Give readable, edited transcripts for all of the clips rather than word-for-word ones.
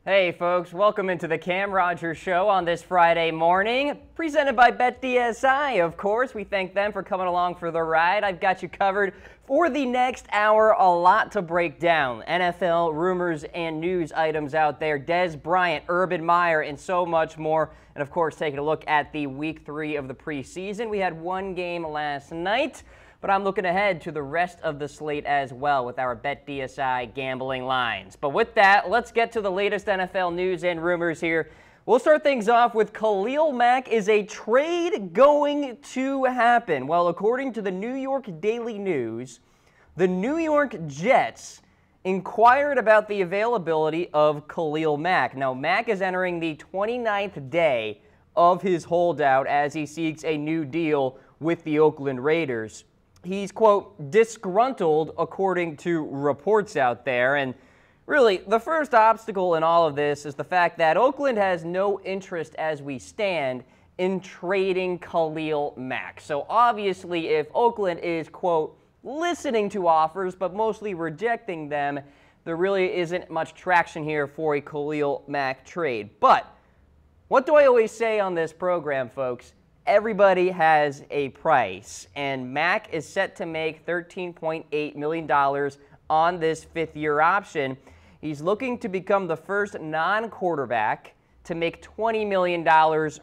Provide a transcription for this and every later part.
Hey folks, welcome into the Cam Rodgers Show on this Friday morning, presented by BetDSI, of course. We thank them for coming along for the ride. I've got you covered for the next hour, a lot to break down. NFL rumors and news items out there, Dez Bryant, Urban Meyer, and so much more. And of course, taking a look at the week 3 of the preseason. We had one game last night, but I'm looking ahead to the rest of the slate as well with our BetDSI gambling lines. But with that, let's get to the latest NFL news and rumors here. We'll start things off with Khalil Mack. Is a trade going to happen? Well, according to the New York Daily News, the New York Jets inquired about the availability of Khalil Mack. Now, Mack is entering the 29th day of his holdout as he seeks a new deal with the Oakland Raiders. He's, quote, disgruntled, according to reports out there. And really, the first obstacle in all of this is the fact that Oakland has no interest as we stand in trading Khalil Mack. So obviously, if Oakland is, quote, listening to offers but mostly rejecting them, there really isn't much traction here for a Khalil Mack trade. But what do I always say on this program, folks? Everybody has a price, and Mack is set to make $13.8 million on this fifth-year option. He's looking to become the first non-quarterback to make $20 million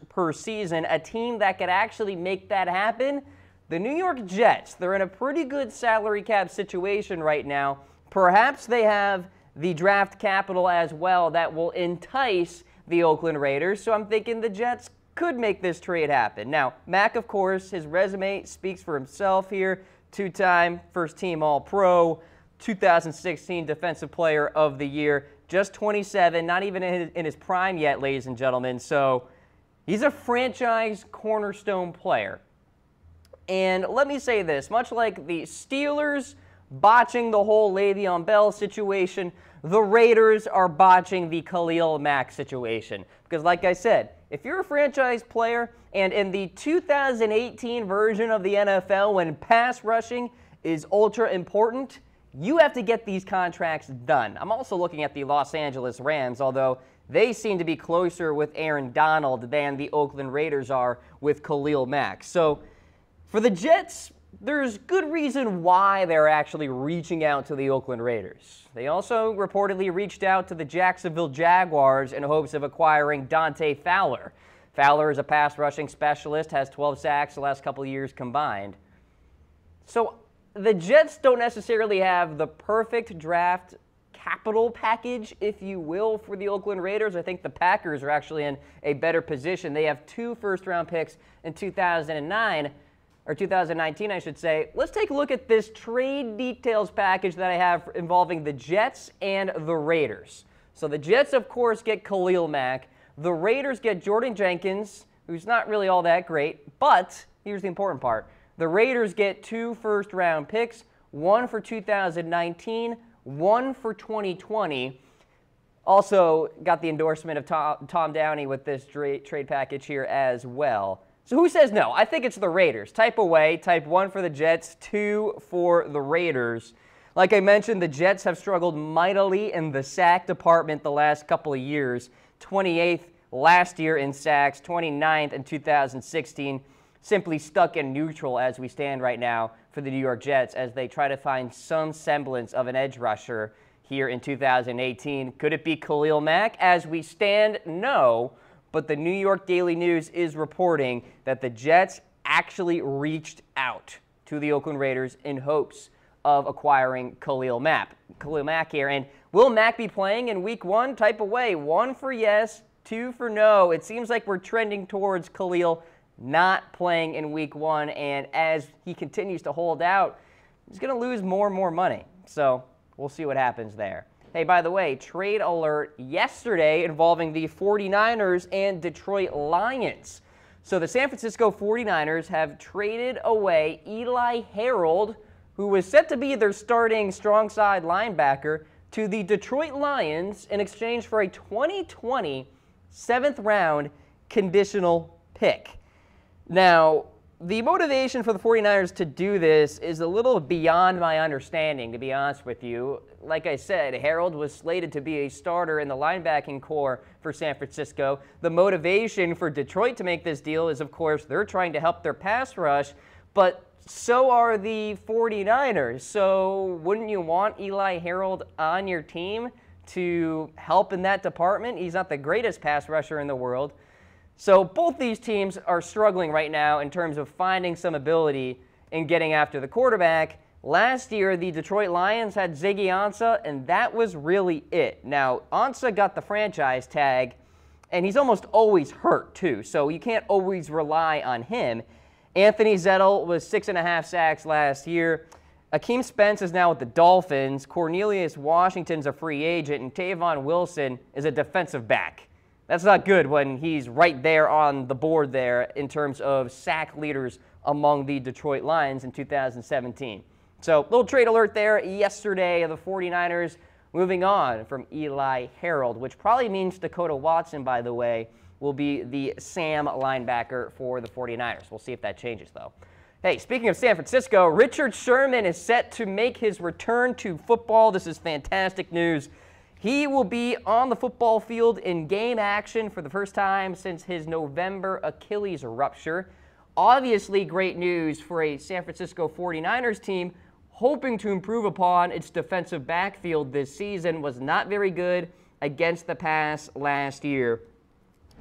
per season, a team that could actually make that happen. The New York Jets, they're in a pretty good salary cap situation right now. Perhaps they have the draft capital as well that will entice the Oakland Raiders, so I'm thinking the Jets could make this trade happen. Now, Mack, of course, his resume speaks for himself here. Two-time first-team All-Pro, 2016 Defensive Player of the Year, just 27, not even in his prime yet, ladies and gentlemen. So he's a franchise cornerstone player. And let me say this, much like the Steelers botching the whole Le'Veon Bell situation, the Raiders are botching the Khalil Mack situation. Because like I said, if you're a franchise player and in the 2018 version of the NFL, when pass rushing is ultra important, you have to get these contracts done. I'm also looking at the Los Angeles Rams, although they seem to be closer with Aaron Donald than the Oakland Raiders are with Khalil Mack. So for the Jets, there's good reason why they're actually reaching out to the Oakland Raiders. They also reportedly reached out to the Jacksonville Jaguars in hopes of acquiring Dante Fowler. Fowler is a pass rushing specialist, has 12 sacks the last couple of years combined. So the Jets don't necessarily have the perfect draft capital package, if you will, for the Oakland Raiders. I think the Packers are actually in a better position. They have 2 first-round picks in 2009. Or 2019, I should say. Let's take a look at this trade details package that I have involving the Jets and the Raiders. So the Jets, of course, get Khalil Mack. The Raiders get Jordan Jenkins, who's not really all that great, but here's the important part. The Raiders get 2 first-round picks, 1 for 2019, 1 for 2020. Also got the endorsement of Tom Downey with this trade package here as well. So who says no? I think it's the Raiders. Type away. Type 1 for the Jets, 2 for the Raiders. Like I mentioned, the Jets have struggled mightily in the sack department the last couple of years. 28th last year in sacks, 29th in 2016. Simply stuck in neutral as we stand right now for the New York Jets as they try to find some semblance of an edge rusher here in 2018. Could it be Khalil Mack? As we stand, no. But the New York Daily News is reporting that the Jets actually reached out to the Oakland Raiders in hopes of acquiring Khalil Mack here. And will Mack be playing in Week 1? Type away. 1 for yes, 2 for no. It seems like we're trending towards Khalil not playing in Week 1. And as he continues to hold out, he's going to lose more and more money. So we'll see what happens there. Hey, by the way, trade alert yesterday involving the 49ers and Detroit Lions. So the San Francisco 49ers have traded away Eli Harold, who was set to be their starting strong side linebacker, to the Detroit Lions in exchange for a 2020 7th round conditional pick. Now, the motivation for the 49ers to do this is a little beyond my understanding, to be honest with you. Like I said, Harold was slated to be a starter in the linebacking core for San Francisco. The motivation for Detroit to make this deal is, of course, they're trying to help their pass rush, but so are the 49ers. So wouldn't you want Eli Harold on your team to help in that department? He's not the greatest pass rusher in the world. So both these teams are struggling right now in terms of finding some ability in getting after the quarterback. Last year, the Detroit Lions had Ziggy Ansah, and that was really it. Now, Ansah got the franchise tag, and he's almost always hurt, too, so you can't always rely on him. Anthony Zettel was 6.5 sacks last year. Akeem Spence is now with the Dolphins. Cornelius Washington's a free agent, and Tavon Wilson is a defensive back. That's not good when he's right there on the board there in terms of sack leaders among the Detroit Lions in 2017. So, little trade alert there yesterday of the 49ers moving on from Eli Harold, which probably means Dakota Watson, by the way, will be the Sam linebacker for the 49ers. We'll see if that changes, though. Hey, speaking of San Francisco, Richard Sherman is set to make his return to football. This is fantastic news. He will be on the football field in game action for the first time since his November Achilles rupture. Obviously, great news for a San Francisco 49ers team hoping to improve upon its defensive backfield this season. Was not very good against the pass last year.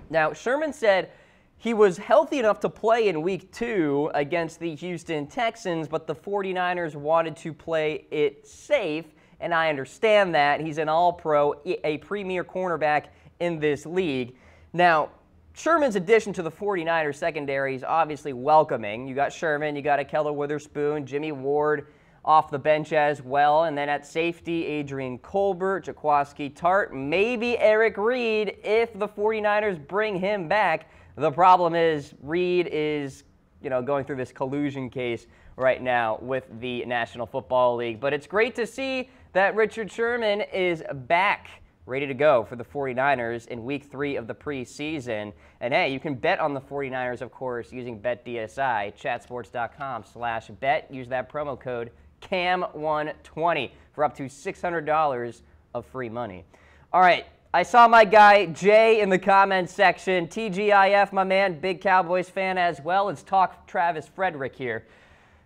Now, Sherman said he was healthy enough to play in Week 2 against the Houston Texans, but the 49ers wanted to play it safe. And I understand that. He's an all-pro, a premier cornerback in this league. Now, Sherman's addition to the 49ers secondary is obviously welcoming. You got Sherman, you got Ahkello Witherspoon, Jimmy Ward off the bench as well. And then at safety, Adrian Colbert, Jaquaski Tart, maybe Eric Reed if the 49ers bring him back. The problem is Reed is, going through this collusion case right now with the National Football League. But it's great to see that Richard Sherman is back, ready to go for the 49ers in Week 3 of the preseason. And hey, you can bet on the 49ers, of course, using BetDSI, chatsports.com/bet. Use that promo code CAM120 for up to $600 of free money. All right, I saw my guy Jay in the comments section. TGIF, my man, big Cowboys fan as well. Let's talk Travis Frederick here.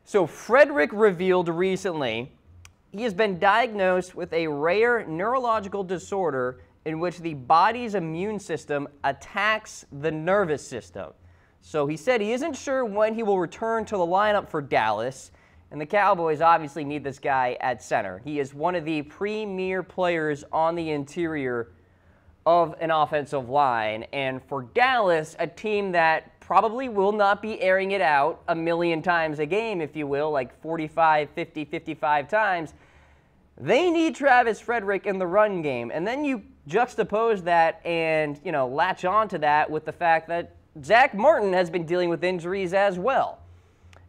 So Frederick revealed recently he has been diagnosed with a rare neurological disorder in which the body's immune system attacks the nervous system. So he said he isn't sure when he will return to the lineup for Dallas, and the Cowboys obviously need this guy at center. He is one of the premier players on the interior of an offensive line, and for Dallas, a team that probably will not be airing it out a million times a game, if you will, like 45, 50, 55 times. They need Travis Frederick in the run game. And then you juxtapose that and, latch on to that with the fact that Zach Martin has been dealing with injuries as well.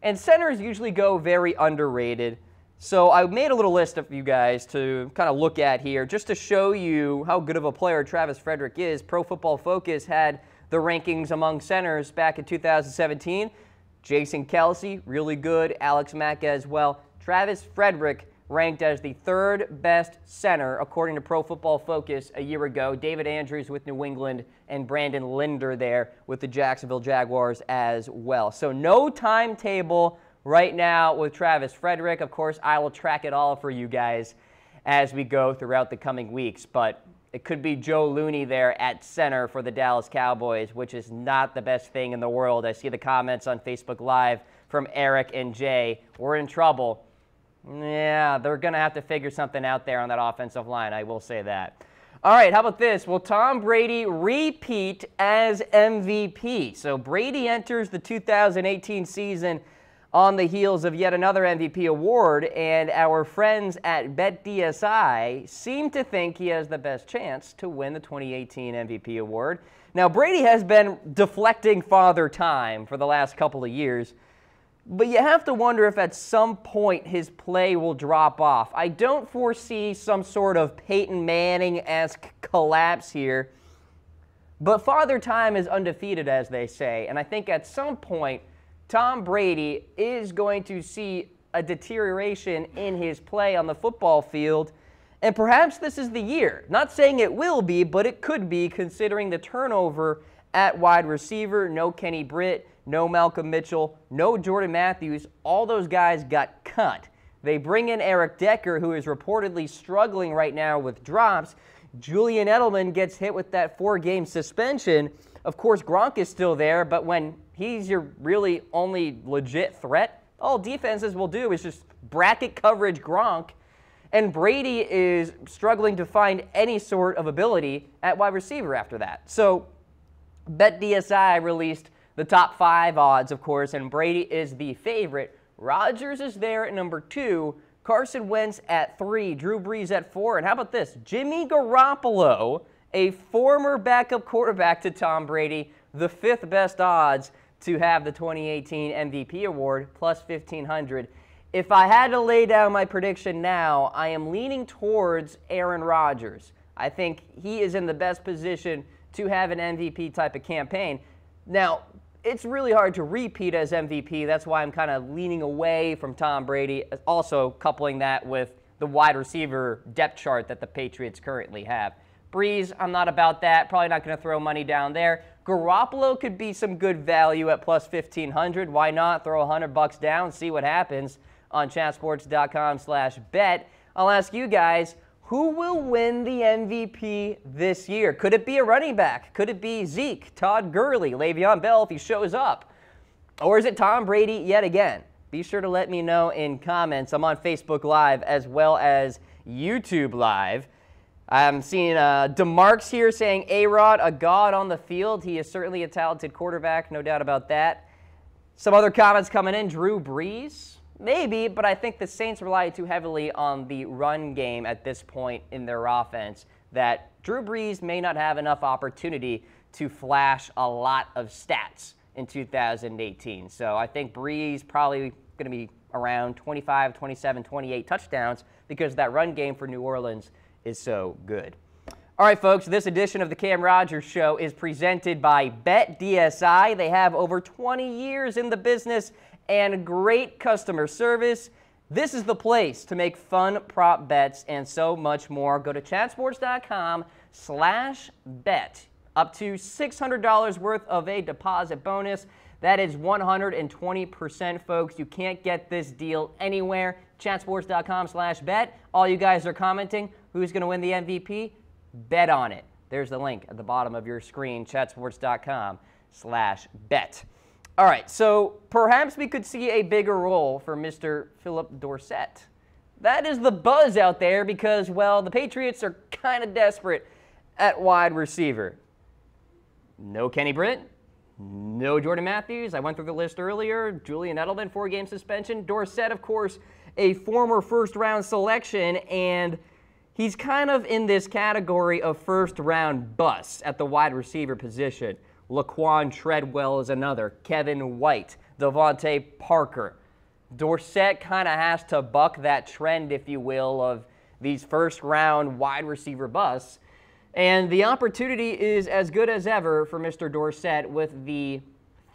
And centers usually go very underrated. So I made a little list of you guys to kind of look at here just to show you how good of a player Travis Frederick is. Pro Football Focus had the rankings among centers back in 2017. Jason Kelsey, really good. Alex Mack as well. Travis Frederick ranked as the third best center, according to Pro Football Focus a year ago. David Andrews with New England and Brandon Linder there with the Jacksonville Jaguars as well. So no timetable right now with Travis Frederick. Of course, I will track it all for you guys as we go throughout the coming weeks, but it could be Joe Looney there at center for the Dallas Cowboys, which is not the best thing in the world. I see the comments on Facebook Live from Eric and Jay. We're in trouble. Yeah, they're going to have to figure something out there on that offensive line, I will say that. All right, how about this? Will Tom Brady repeat as MVP? So Brady enters the 2018 season on the heels of yet another MVP award, and our friends at BetDSI seem to think he has the best chance to win the 2018 MVP award. Now, Brady has been deflecting Father Time for the last couple of years, but you have to wonder if at some point his play will drop off. I don't foresee some sort of Peyton Manning-esque collapse here, but Father Time is undefeated, as they say, and I think at some point Tom Brady is going to see a deterioration in his play on the football field, and perhaps this is the year. Not saying it will be, but it could be, considering the turnover at wide receiver. No Kenny Britt, no Malcolm Mitchell, no Jordan Matthews. All those guys got cut. They bring in Eric Decker, who is reportedly struggling right now with drops. Julian Edelman gets hit with that 4-game suspension. Of course, Gronk is still there, but when he's your really only legit threat, all defenses will do is just bracket coverage Gronk, and Brady is struggling to find any sort of ability at wide receiver after that. So BetDSI released the top 5 odds, of course, and Brady is the favorite. Rodgers is there at number 2, Carson Wentz at 3, Drew Brees at 4, and how about this? Jimmy Garoppolo, a former backup quarterback to Tom Brady, the 5th best odds to have the 2018 MVP award, plus 1,500. If I had to lay down my prediction now, I am leaning towards Aaron Rodgers. I think he is in the best position to have an MVP type of campaign. Now, it's really hard to repeat as MVP. That's why I'm kind of leaning away from Tom Brady, also coupling that with the wide receiver depth chart that the Patriots currently have. Breeze, I'm not about that. Probably not going to throw money down there. Garoppolo could be some good value at plus 1,500. Why not throw $100 down, see what happens on chatsports.com/bet. I'll ask you guys, who will win the MVP this year? Could it be a running back? Could it be Zeke, Todd Gurley, Le'Veon Bell if he shows up? Or is it Tom Brady yet again? Be sure to let me know in comments. I'm on Facebook Live as well as YouTube Live. I'm seeing DeMarc's here saying A-Rod, a god on the field. He is certainly a talented quarterback, no doubt about that. Some other comments coming in. Drew Brees? Maybe, but I think the Saints rely too heavily on the run game at this point in their offense that Drew Brees may not have enough opportunity to flash a lot of stats in 2018. So I think Brees probably going to be around 25, 27, 28 touchdowns because that run game for New Orleans is so good. All right, folks, this edition of the Cam Rogers Show is presented by BetDSI. They have over 20 years in the business and great customer service. This is the place to make fun prop bets and so much more. Go to chatsports.com/bet. Up to $600 worth of a deposit bonus. That is 120%, folks. You can't get this deal anywhere. Chatsports.com/bet. All you guys are commenting, who's going to win the MVP? Bet on it. There's the link at the bottom of your screen, chatsports.com/bet. All right, so perhaps we could see a bigger role for Mr. Phillip Dorsett. That is the buzz out there because, well, the Patriots are kind of desperate at wide receiver. No Kenny Britt, no Jordan Matthews. I went through the list earlier. Julian Edelman, 4-game suspension. Dorsett, of course, a former first-round selection, and he's kind of in this category of first-round busts at the wide receiver position. Laquan Treadwell is another. Kevin White, Devontae Parker. Dorsett kind of has to buck that trend, if you will, of these first-round wide receiver busts. And the opportunity is as good as ever for Mr. Dorsett with the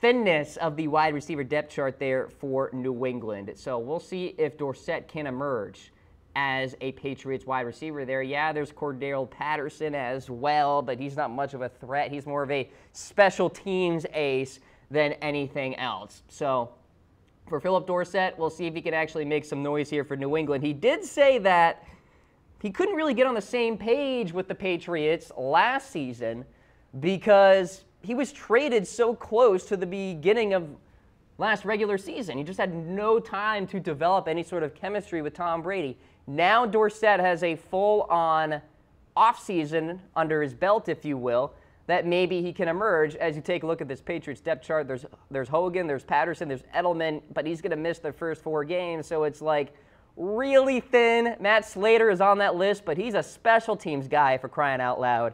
thinness of the wide receiver depth chart there for New England. So we'll see if Dorsett can emerge as a Patriots wide receiver there. Yeah, there's Cordell Patterson as well, but he's not much of a threat. He's more of a special teams ace than anything else. So for Phillip Dorsett, we'll see if he can actually make some noise here for New England. He did say that he couldn't really get on the same page with the Patriots last season because he was traded so close to the beginning of last regular season. He just had no time to develop any sort of chemistry with Tom Brady. Now Dorsett has a full-on offseason under his belt, if you will, that maybe he can emerge. As you take a look at this Patriots depth chart, there's Hogan, there's Patterson, there's Edelman, but he's going to miss the first 4 games, so it's like really thin. Matt Slater is on that list, but he's a special teams guy for crying out loud.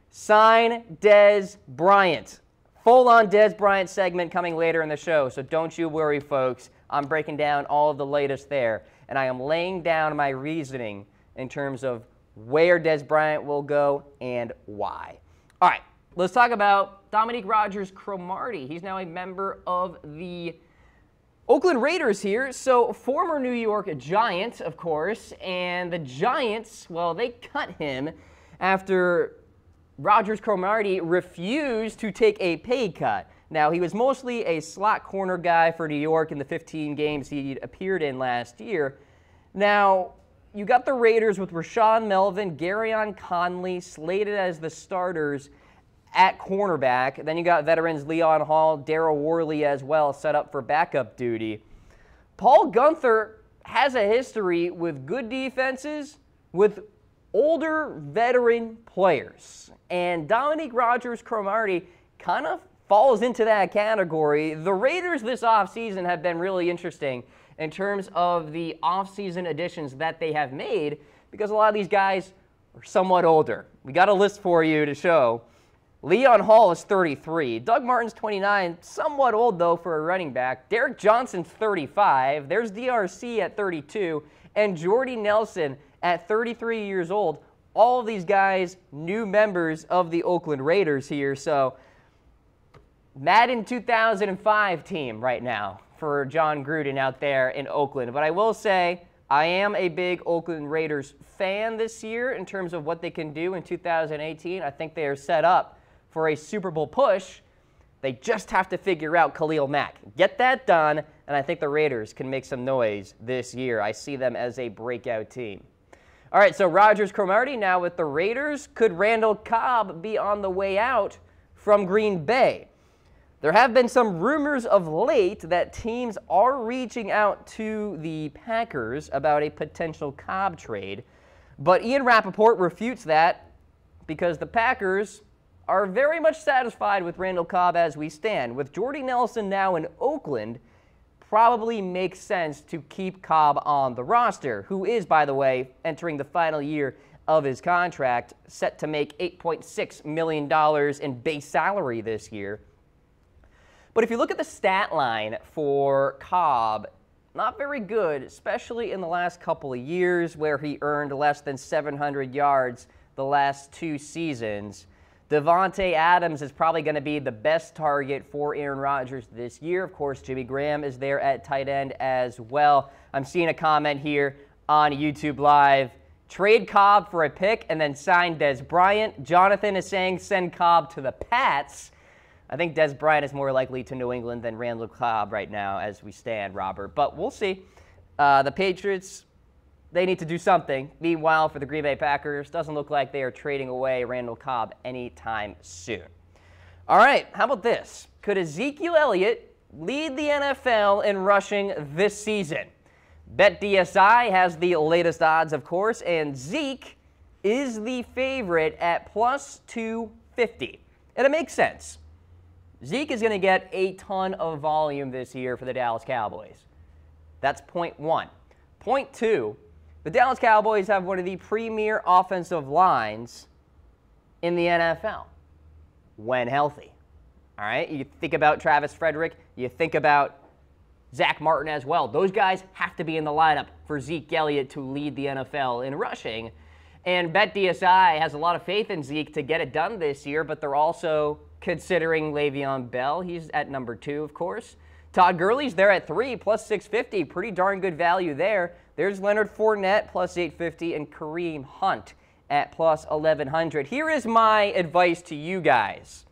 Sign Dez Bryant. Full-on Dez Bryant segment coming later in the show, so don't you worry, folks. I'm breaking down all of the latest there, and I am laying down my reasoning in terms of where Dez Bryant will go and why. All right, let's talk about Dominique Rodgers Cromartie. He's now a member of the Oakland Raiders here. So former New York Giant, of course, and the Giants, well, they cut him after Rodgers Cromartie refused to take a pay cut. Now, he was mostly a slot corner guy for New York in the 15 games he appeared in last year. Now, you got the Raiders with Rashawn Melvin, Garyon Conley slated as the starters at cornerback. Then you got veterans Leon Hall, Darryl Worley as well set up for backup duty. Paul Guenther has a history with good defenses, with older veteran players. And Dominique Rodgers-Cromartie kind of falls into that category. The Raiders this offseason have been really interesting in terms of the offseason additions that they have made because a lot of these guys are somewhat older. We got a list for you to show. Leon Hall is 33. Doug Martin's 29, somewhat old, though, for a running back. Derek Johnson's 35. There's DRC at 32. And Jordy Nelson at 33 years old. All of these guys, new members of the Oakland Raiders here. So, Madden 2005 team right now for John Gruden out there in Oakland. But I will say, I am a big Oakland Raiders fan this year in terms of what they can do in 2018. I think they are set up for a Super Bowl push. They just have to figure out Khalil Mack. Get that done, and I think the Raiders can make some noise this year. I see them as a breakout team. All right, so Rodgers Cromartie now with the Raiders. Could Randall Cobb be on the way out from Green Bay? There have been some rumors of late that teams are reaching out to the Packers about a potential Cobb trade, but Ian Rappaport refutes that because the Packers are very much satisfied with Randall Cobb as we stand. With Jordy Nelson now in Oakland, probably makes sense to keep Cobb on the roster, who is, by the way, entering the final year of his contract, set to make $8.6 million in base salary this year. But if you look at the stat line for Cobb, not very good, especially in the last couple of years where he earned less than 700 yards the last 2 seasons. Devontae Adams is probably going to be the best target for Aaron Rodgers this year. Of course, Jimmy Graham is there at tight end as well. I'm seeing a comment here on YouTube Live. Trade Cobb for a pick and then sign Dez Bryant. Jonathan is saying send Cobb to the Pats. I think Dez Bryant is more likely to New England than Randall Cobb right now as we stand, Robert. But we'll see. The Patriots, they need to do something. Meanwhile, for the Green Bay Packers, doesn't look like they are trading away Randall Cobb anytime soon. All right, how about this? Could Ezekiel Elliott lead the NFL in rushing this season? BetDSI has the latest odds, of course, and Zeke is the favorite at plus 250. And it makes sense. Zeke is going to get a ton of volume this year for the Dallas Cowboys. That's point one. Point two, the Dallas Cowboys have one of the premier offensive lines in the NFL when healthy. All right, you think about Travis Frederick, you think about Zach Martin as well. Those guys have to be in the lineup for Zeke Elliott to lead the NFL in rushing. And BetDSI has a lot of faith in Zeke to get it done this year, but they're also considering Le'Veon Bell. He's at number 2, of course. Todd Gurley's there at 3, plus 650. Pretty darn good value there. There's Leonard Fournette, plus 850, and Kareem Hunt at plus 1,100. Here is my advice to you guys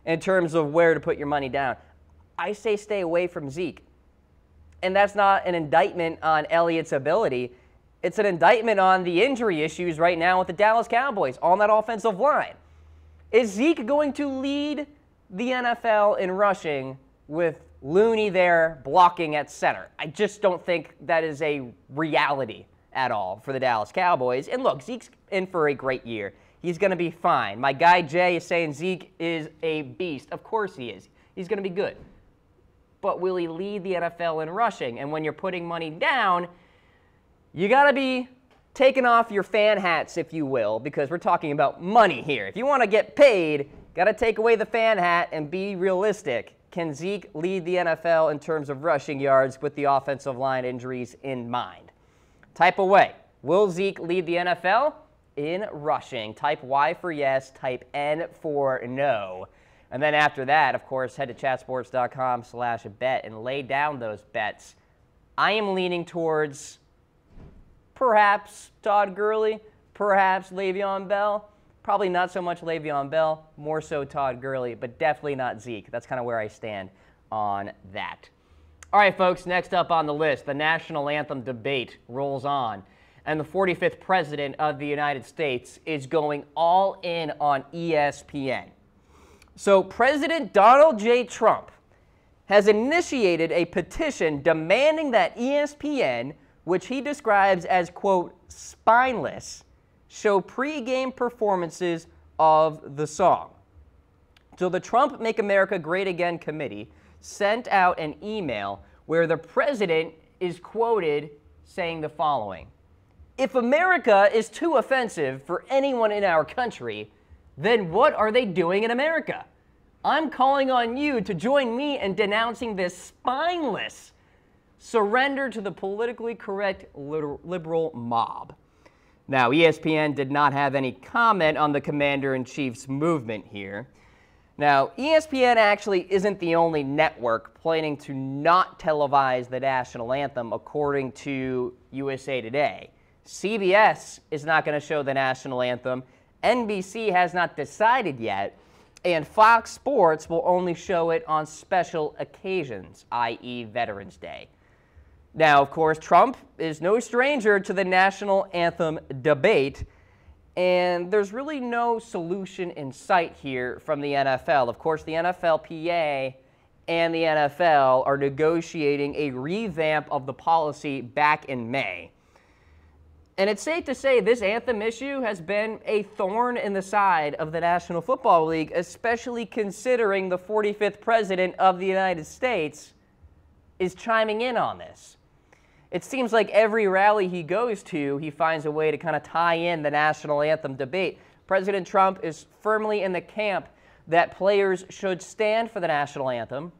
in terms of where to put your money down. I say stay away from Zeke. And that's not an indictment on Elliott's ability. It's an indictment on the injury issues right now with the Dallas Cowboys on that offensive line. Is Zeke going to lead the NFL in rushing with Looney there blocking at center? I just don't think that is a reality at all for the Dallas Cowboys. And look, Zeke's in for a great year. He's going to be fine. My guy Jay is saying Zeke is a beast. Of course he is. He's going to be good. But will he lead the NFL in rushing? And when you're putting money down, you got to be taking off your fan hats, if you will, because we're talking about money here. If you want to get paid, got to take away the fan hat and be realistic. Can Zeke lead the NFL in terms of rushing yards with the offensive line injuries in mind? Type away. Will Zeke lead the NFL in rushing? Type Y for yes, type N for no. And then after that, of course, head to chatsports.com/bet and lay down those bets. I am leaning towards perhaps Todd Gurley, perhaps Le'Veon Bell. Probably not so much Le'Veon Bell, more so Todd Gurley, but definitely not Zeke. That's kind of where I stand on that. All right, folks, next up on the list, the national anthem debate rolls on. And the 45th president of the United States is going all in on ESPN. So President Donald J. Trump has initiated a petition demanding that ESPN, which he describes as, quote, spineless, show pregame performances of the song. So the Trump Make America Great Again committee sent out an email where the president is quoted saying the following: "If America is too offensive for anyone in our country, then what are they doing in America? I'm calling on you to join me in denouncing this spineless surrender to the politically correct liberal mob." Now, ESPN did not have any comment on the commander-in-chief's movement here. Now, ESPN actually isn't the only network planning to not televise the national anthem, according to USA Today. CBS is not going to show the national anthem. NBC has not decided yet. And Fox Sports will only show it on special occasions, i.e. Veterans Day. Now, of course, Trump is no stranger to the national anthem debate, and there's really no solution in sight here from the NFL. Of course, the NFLPA and the NFL are negotiating a revamp of the policy back in May. And it's safe to say this anthem issue has been a thorn in the side of the National Football League, especially considering the 45th president of the United States is chiming in on this. It seems like every rally he goes to, he finds a way to kind of tie in the national anthem debate. President Trump is firmly in the camp that players should stand for the national anthem,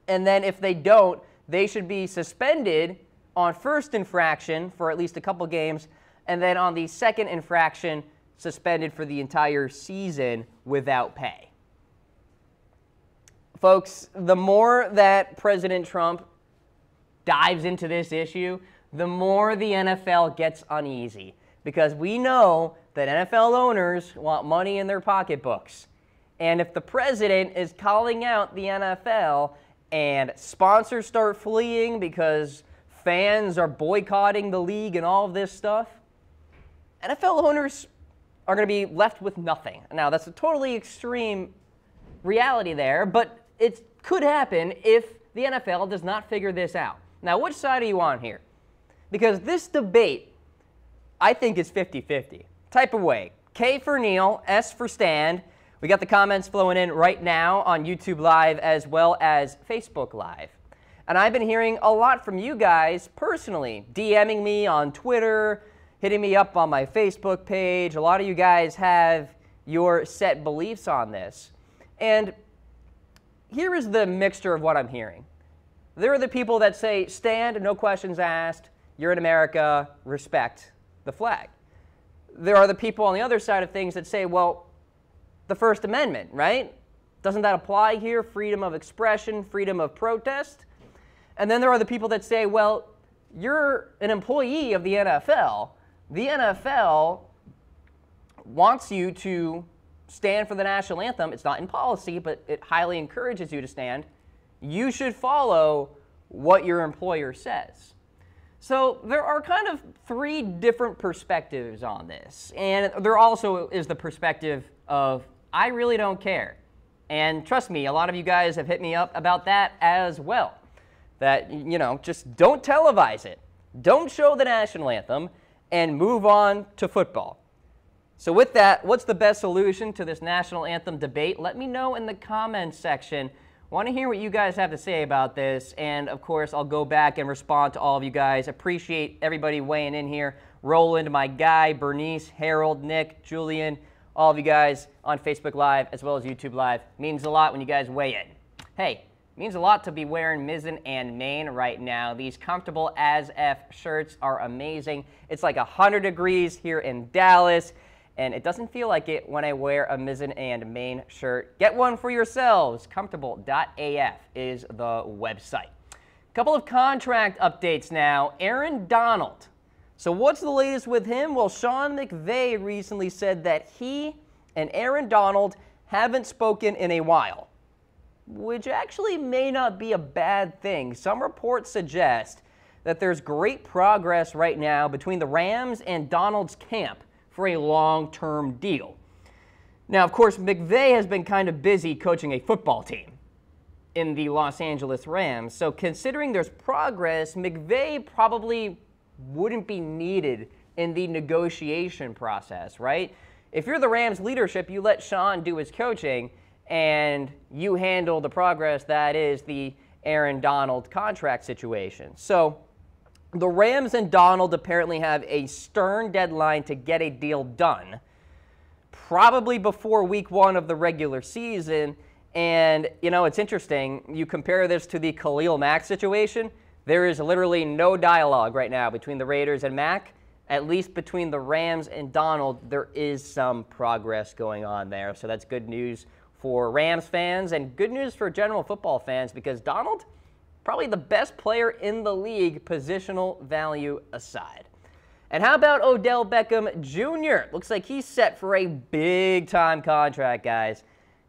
and then if they don't, they should be suspended on first infraction for at least a couple games, and then on the second infraction, suspended for the entire season without pay. Folks, the more that President Trump dives into this issue, the more the NFL gets uneasy, because we know that NFL owners want money in their pocketbooks. And if the president is calling out the NFL and sponsors start fleeing because fans are boycotting the league and all of this stuff, NFL owners are going to be left with nothing. Now, that's a totally extreme reality there, but it could happen if the NFL does not figure this out. Now, which side are you on here? Because this debate, I think, is 50-50. Type away. K for Neil, S for Stand. We got the comments flowing in right now on YouTube Live as well as Facebook Live. And I've been hearing a lot from you guys personally, DMing me on Twitter, hitting me up on my Facebook page. A lot of you guys have your set beliefs on this. And here is the mixture of what I'm hearing. There are the people that say, stand, no questions asked, you're in America, respect the flag. There are the people on the other side of things that say, well, the First Amendment, right? Doesn't that apply here? Freedom of expression, freedom of protest? And then there are the people that say, well, you're an employee of the NFL. The NFL wants you to stand for the national anthem. It's not in policy, but it highly encourages you to stand. You should follow what your employer says. So there are kind of three different perspectives on this. And there also is the perspective of, I really don't care. And trust me, a lot of you guys have hit me up about that as well. That, you know, just don't televise it. Don't show the national anthem and move on to football. So with that, what's the best solution to this national anthem debate? Let me know in the comments section. I want to hear what you guys have to say about this, and of course, I'll go back and respond to all of you guys. Appreciate everybody weighing in here. Roland, my guy, Bernice, Harold, Nick, Julian, all of you guys on Facebook Live as well as YouTube Live. Means a lot when you guys weigh in. Hey, means a lot to be wearing Mizzen and Maine right now. These comfortable as F shirts are amazing. It's like 100 degrees here in Dallas, and it doesn't feel like it when I wear a mizzen and main shirt. Get one for yourselves. Comfortable.af is the website. Couple of contract updates now. Aaron Donald. So what's the latest with him? Well, Sean McVay recently said that he and Aaron Donald haven't spoken in a while, which actually may not be a bad thing. Some reports suggest that there's great progress right now between the Rams and Donald's camp for a long-term deal. Now, of course, McVay has been kind of busy coaching a football team in the Los Angeles Rams, so considering there's progress, McVay probably wouldn't be needed in the negotiation process, right? If you're the Rams leadership, you let Sean do his coaching, and you handle the progress that is the Aaron Donald contract situation. So the Rams and Donald apparently have a stern deadline to get a deal done, probably before week 1 of the regular season. And, you know, it's interesting. You compare this to the Khalil Mack situation. There is literally no dialogue right now between the Raiders and Mack. At least between the Rams and Donald, there is some progress going on there. So that's good news for Rams fans and good news for general football fans, because Donald, probably the best player in the league, positional value aside. And how about Odell Beckham Jr.? Looks like he's set for a big-time contract, guys.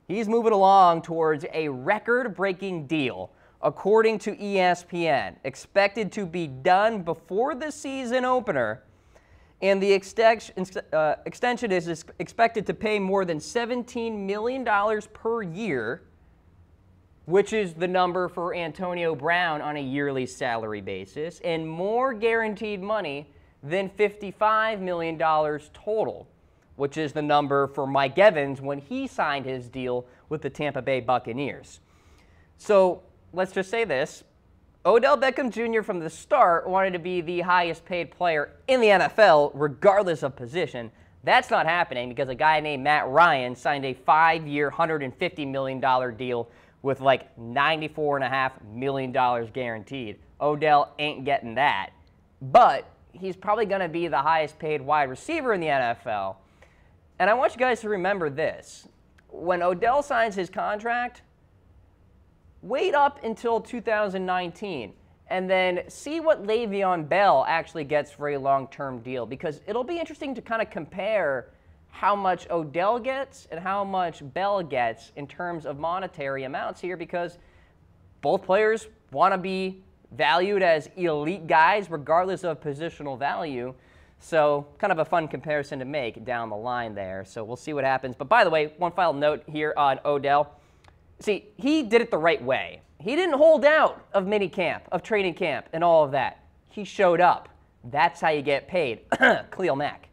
He's moving along towards a record-breaking deal, according to ESPN, expected to be done before the season opener. And the extension is expected to pay more than $17 million per year, which is the number for Antonio Brown on a yearly salary basis, and more guaranteed money than $55 million total, which is the number for Mike Evans when he signed his deal with the Tampa Bay Buccaneers. So let's just say this. Odell Beckham Jr. from the start wanted to be the highest paid player in the NFL, regardless of position. That's not happening because a guy named Matt Ryan signed a 5-year, $150 million deal with like $94.5 million guaranteed. Odell ain't getting that. But he's probably going to be the highest paid wide receiver in the NFL. And I want you guys to remember this. When Odell signs his contract, wait up until 2019 and then see what Le'Veon Bell actually gets for a long-term deal, because it'll be interesting to kind of compare how much Odell gets and how much Bell gets in terms of monetary amounts here, because both players want to be valued as elite guys regardless of positional value. So kind of a fun comparison to make down the line there. So we'll see what happens. But by the way, one final note here on Odell. See, he did it the right way. He didn't hold out of minicamp, of training camp, and all of that. He showed up. That's how you get paid. Khalil Mack.